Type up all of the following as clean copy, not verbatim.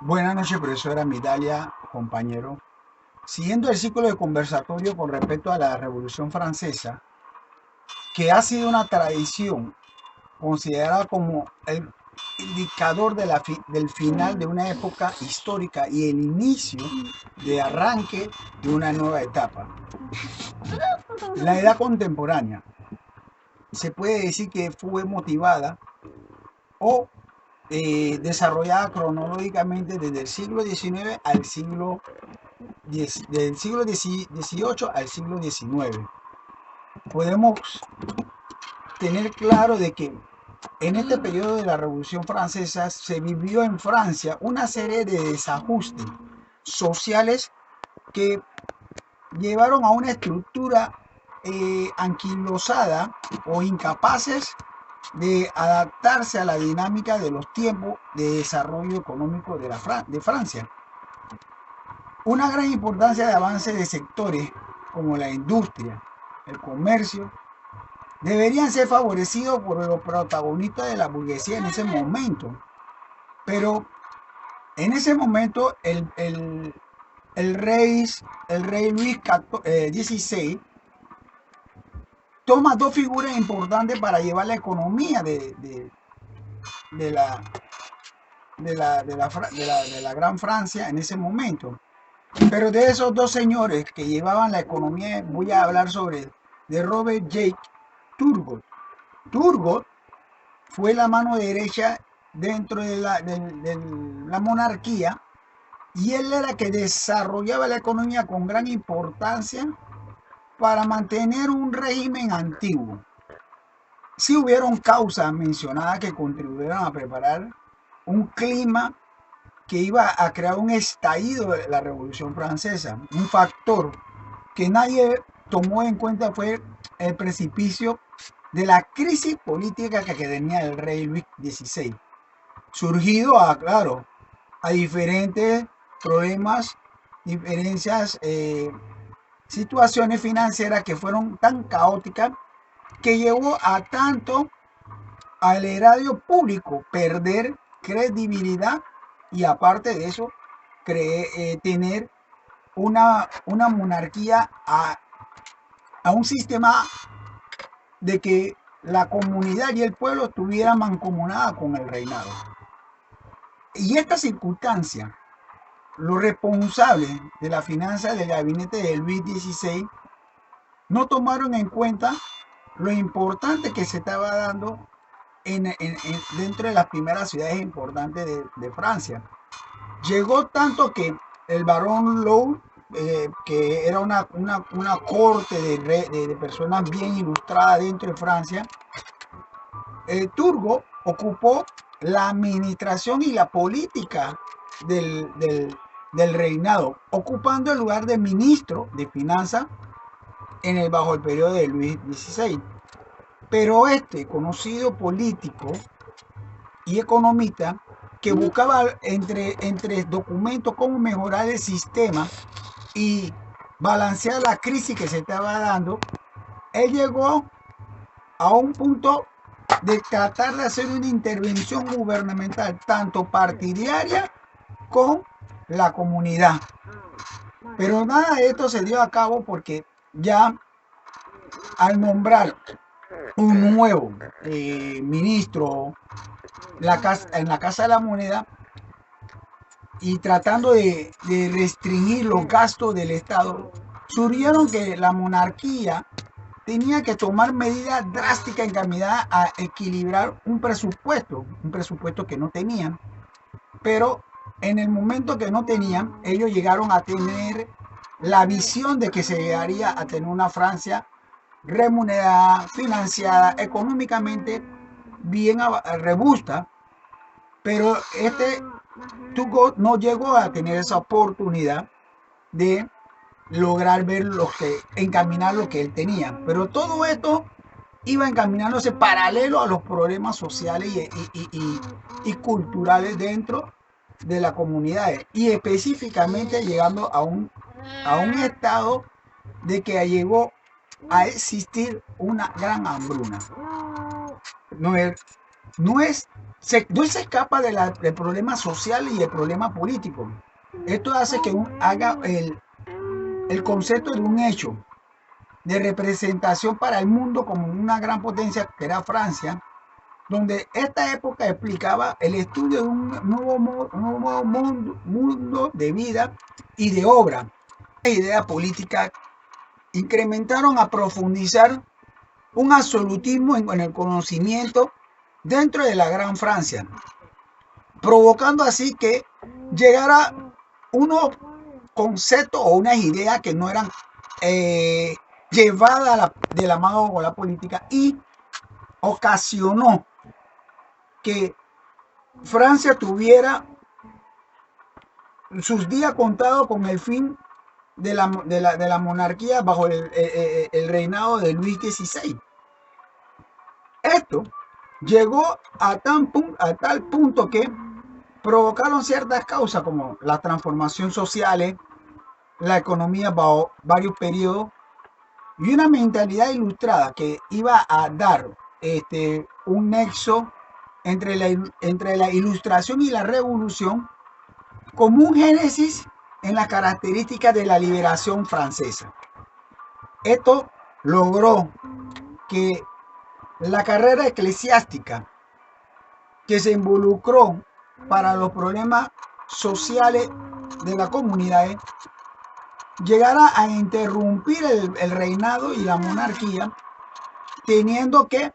Buenas noches, profesora Midalia, compañero. Siguiendo el ciclo de conversatorio con respecto a la Revolución Francesa, que ha sido una tradición considerada como el indicador del final de una época histórica y el inicio de arranque de una nueva etapa. La edad contemporánea se puede decir que fue motivada o desarrollada cronológicamente desde el siglo XIX al siglo del siglo XVIII al siglo XIX. Podemos tener claro de que en este periodo de la Revolución Francesa se vivió en Francia una serie de desajustes sociales que llevaron a una estructura anquilosada o incapaces de adaptarse a la dinámica de los tiempos de desarrollo económico de Francia. Una gran importancia de avance de sectores como la industria, el comercio, deberían ser favorecidos por los protagonistas de la burguesía en ese momento. Pero en ese momento el rey, el rey Luis XVI toma dos figuras importantes para llevar la economía de la, de la Gran Francia en ese momento. Pero de esos dos señores que llevaban la economía, voy a hablar sobre de Robert J. Turgot. Turgot fue la mano derecha dentro de la monarquía y él era que desarrollaba la economía con gran importancia para mantener un régimen antiguo. Sí hubieron causas mencionadas que contribuyeron a preparar un clima que iba a crear un estallido de la Revolución Francesa. Un factor que nadie tomó en cuenta fue el precipicio de la crisis política que tenía el rey Luis XVI, surgido claro, a diferentes problemas, diferencias, situaciones financieras que fueron tan caóticas que llevó a tanto al erario público perder credibilidad y aparte de eso tener una monarquía a un sistema de que la comunidad y el pueblo estuvieran mancomunada con el reinado. Y esta circunstancia, los responsables de la finanza del gabinete de Luis XVI no tomaron en cuenta lo importante que se estaba dando dentro de las primeras ciudades importantes de Francia. Llegó tanto que el barón Lowe, que era una corte de personas bien ilustradas dentro de Francia, Turgot ocupó la administración y la política del reinado, ocupando el lugar de ministro de finanzas bajo el periodo de Luis XVI. Pero este conocido político y economista que buscaba entre documentos cómo mejorar el sistema y balancear la crisis que se estaba dando, él llegó a un punto de tratar de hacer una intervención gubernamental, tanto partidaria con la comunidad. Pero nada de esto se dio a cabo porque ya al nombrar un nuevo ministro en la Casa de la Moneda y tratando de restringir los gastos del Estado, surgieron que la monarquía tenía que tomar medidas drásticas encaminadas a equilibrar un presupuesto que no tenían, pero en el momento que no tenían, ellos llegaron a tener la visión de que se llegaría a tener una Francia remunerada, financiada, económicamente bien robusta, pero Turgot no llegó a tener esa oportunidad de lograr encaminar lo que él tenía. Pero todo esto iba encaminándose paralelo a los problemas sociales y culturales dentro de las comunidades y específicamente llegando a un estado de que llegó a existir una gran hambruna. No, no se escapa del problema social y el problema político. Esto hace que haga el concepto de un hecho de representación para el mundo como una gran potencia que era Francia, donde esta época explicaba el estudio de un nuevo mundo de vida y de obra. La idea política incrementaron a profundizar un absolutismo en el conocimiento dentro de la Gran Francia, provocando así que llegara unos conceptos o unas ideas que no eran llevadas de la mano con la política, y ocasionó que Francia tuviera sus días contados con el fin de la monarquía bajo el reinado de Luis XVI. Esto llegó a tal punto que provocaron ciertas causas como la transformación social, la economía bajo varios periodos y una mentalidad ilustrada que iba a dar un nexo entre la ilustración y la revolución, como un génesis en las características de la liberación francesa. Esto logró que la carrera eclesiástica que se involucró para los problemas sociales de la comunidad llegara a interrumpir el reinado y la monarquía, teniendo que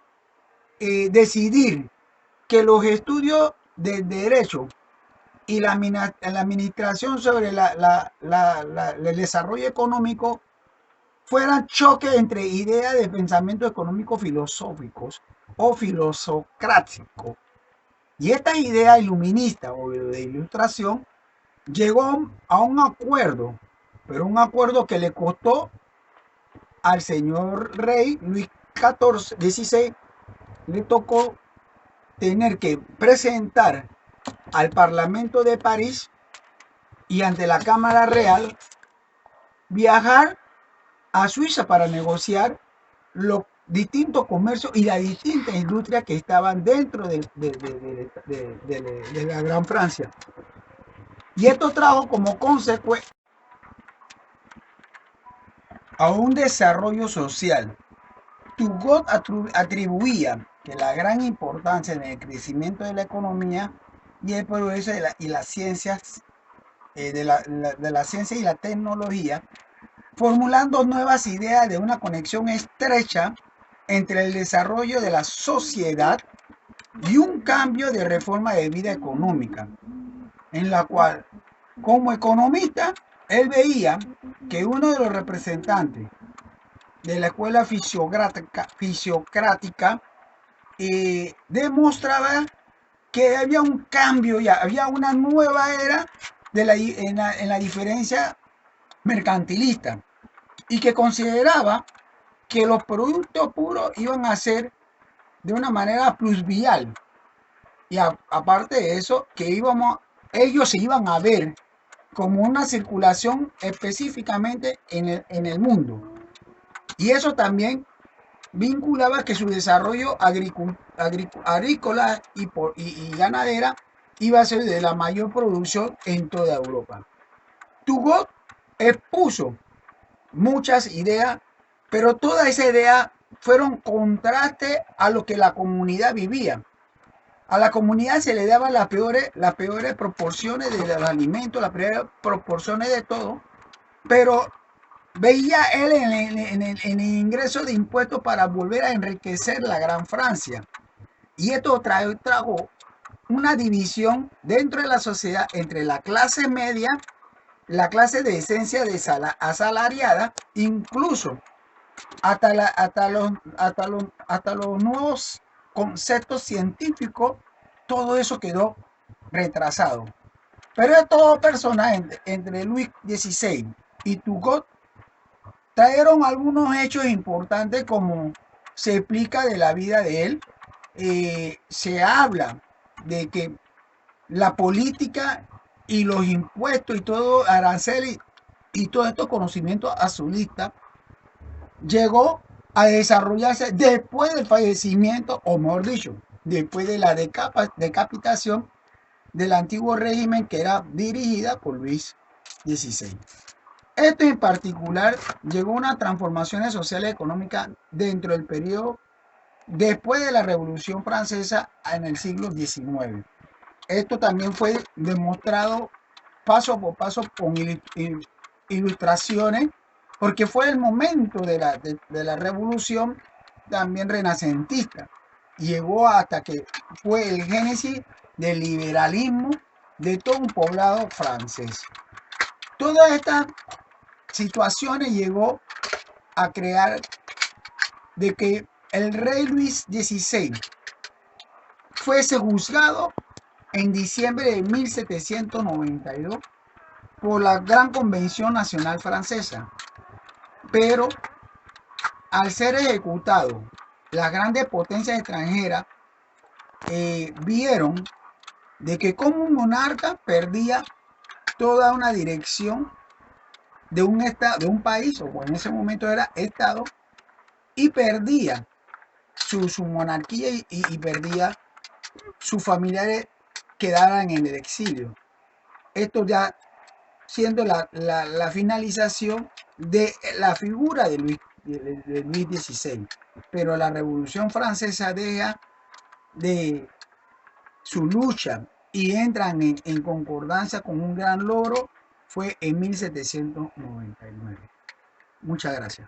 decidir que los estudios de derecho y la administración sobre el desarrollo económico fueran choques entre ideas de pensamiento económico filosóficos o filosocráticos. Y esta idea iluminista o de ilustración llegó a un acuerdo, pero un acuerdo que le costó al señor rey Luis XVI, le tocó tener que presentar al Parlamento de París y ante la Cámara Real viajar a Suiza para negociar los distintos comercios y las distintas industrias que estaban dentro de la Gran Francia. Y esto trajo como consecuencia a un desarrollo social. Turgot atribuía que la gran importancia en el crecimiento de la economía y el progreso de las ciencias, de la ciencia y la tecnología, formulando nuevas ideas de una conexión estrecha entre el desarrollo de la sociedad y un cambio de reforma de vida económica, en la cual, como economista, él veía que uno de los representantes de la escuela fisiocrática demostraba que había un cambio, ya había una nueva era en la diferencia mercantilista, y que consideraba que los productos puros iban a ser de una manera plusvial, y aparte de eso, que ellos se iban a ver como una circulación específicamente en el mundo. Y eso también vinculaba que su desarrollo agrícola y ganadera iba a ser de la mayor producción en toda Europa. Turgot expuso muchas ideas, pero todas esas ideas fueron contraste a lo que la comunidad vivía. A la comunidad se le daban las peores proporciones de los alimentos, las peores proporciones de todo, pero veía él en el ingreso de impuestos para volver a enriquecer la Gran Francia. Y esto trajo una división dentro de la sociedad entre la clase media, la clase de esencia asalariada, incluso hasta los nuevos conceptos científicos. Todo eso quedó retrasado. Pero estos personajes entre Luis XVI y Turgot trajeron algunos hechos importantes, como se explica de la vida de él. Se habla de que la política y los impuestos y todo, aranceles y todos estos conocimientos azulistas llegó a desarrollarse después del fallecimiento, o mejor dicho, después de la decapitación del antiguo régimen que era dirigida por Luis XVI. Esto en particular llegó a unas transformaciones sociales y económicas dentro del periodo después de la Revolución Francesa en el siglo XIX. Esto también fue demostrado paso por paso con ilustraciones, porque fue el momento de la revolución también renacentista. Llegó hasta que fue el génesis del liberalismo de todo un poblado francés. Todas estas situaciones llegó a crear de que el rey Luis XVI fuese juzgado en diciembre de 1792 por la Gran Convención Nacional Francesa. Pero al ser ejecutado, las grandes potencias extranjeras vieron de que como un monarca perdía toda una dirección de un estado, de un país, o en ese momento era estado, y perdía su monarquía y perdía sus familiares quedaran en el exilio. Esto ya siendo la finalización de la figura de Luis XVI. Pero la Revolución Francesa deja de su lucha y entran en concordancia con un gran logro, fue en 1799. Muchas gracias.